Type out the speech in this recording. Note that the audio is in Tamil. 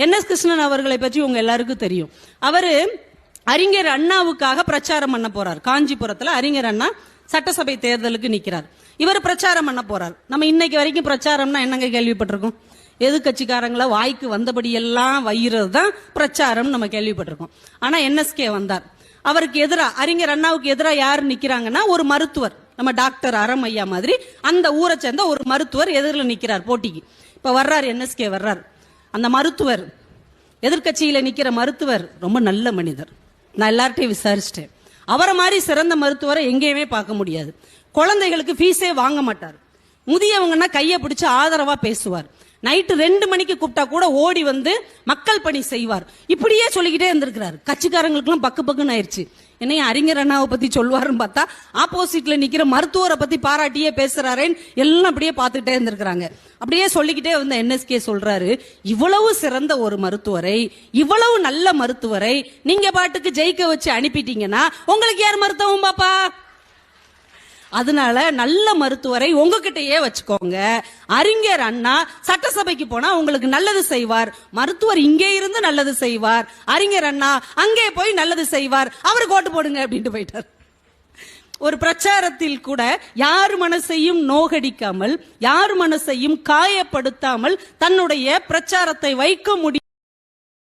என்.எஸ். கிருஷ்ணன் அவர்களை பற்றி உங்க எல்லாருக்கும் தெரியும். அவரு அறிஞர் அண்ணாவுக்காக பிரச்சாரம் பண்ண போறார். காஞ்சிபுரத்துல அறிஞர் அண்ணா சட்டசபை தேர்தலுக்கு நிக்கிறார். இவர் பிரச்சாரம் பண்ண போறார். நம்ம இன்னைக்கு வரைக்கும் பிரச்சாரம்னா என்னங்க கேள்விப்பட்டிருக்கோம்? எதிர்கட்சிக்காரங்கள வாய்க்கு வந்தபடி எல்லாம் வைகிறது தான் பிரச்சாரம் நம்ம கேள்விப்பட்டிருக்கோம். ஆனா என்எஸ்கே வந்தார். அவருக்கு எதிரா, அறிஞர் அண்ணாவுக்கு எதிரா யார் நிக்கிறாங்கன்னா ஒரு மருத்துவர், நம்ம டாக்டர் அறமையா மாதிரி அந்த ஊரை சேர்ந்த ஒரு மருத்துவர் எதிரில் நிக்கிறார் போட்டிக்கு. இப்ப வர்றார், என்எஸ்கே வர்றார். அந்த மருத்துவர், எதிர்கட்சியில நிக்கிற மருத்துவர் ரொம்ப நல்ல மனிதர். நான் எல்லார்ட்டையும் விசாரிச்சிட்டேன். அவரை மாதிரி சிறந்த மருத்துவரை எங்கேயுமே பார்க்க முடியாது. குழந்தைகளுக்கு ஃபீஸே வாங்க மாட்டார். முதியவங்கன்னா கையை பிடிச்சு ஆதரவா பேசுவார். நைட்டு 2 மணிக்கு கூப்பிட்டா கூட ஓடி வந்து மக்கள் பணி செய்வார். இப்படியே சொல்லிக்கிட்டே இருந்திருக்கிறார். கட்சிக்காரங்களுக்கு எல்லாம் பக்கு பக்குன்னு ஆயிடுச்சு. என்னைய அறிஞர் அண்ணாவை பத்தி சொல்வாருன்னு பார்த்தா ஆப்போசிட்ல நிக்கிற மருத்துவரை பத்தி பாராட்டியே பேசுறாரேன்னு எல்லாம் அப்படியே பார்த்துட்டே இருந்திருக்கிறாங்க. அப்படியே சொல்லிக்கிட்டே வந்த என்எஸ்கே சொல்றாரு, இவ்வளவு சிறந்த ஒரு மருத்துவரை, இவ்வளவு நல்ல மருத்துவரை நீங்க பாட்டுக்கு ஜெயிக்க வச்சு அனுப்பிட்டீங்கன்னா உங்களுக்கு யார் மருத்துவம் பாப்பா? அதனால நல்ல மருத்துவரை உங்ககிட்டயே வச்சுக்கோங்க. அறிஞர் அண்ணா சட்டசபைக்கு போனா உங்களுக்கு நல்லது செய்வார். மருத்துவர் இங்கே இருந்து நல்லது செய்வார். அறிஞர் அண்ணா அங்கே போய் நல்லது செய்வார். அவருக்கு ஓட்டு போடுங்க அப்படின்ட்டு போயிட்டார். ஒரு பிரச்சாரத்தில் கூட யார் மனசையும் நோகடிக்காமல், யார் மனசையும் காயப்படுத்தாமல் தன்னுடைய பிரச்சாரத்தை வைக்க முடியும்.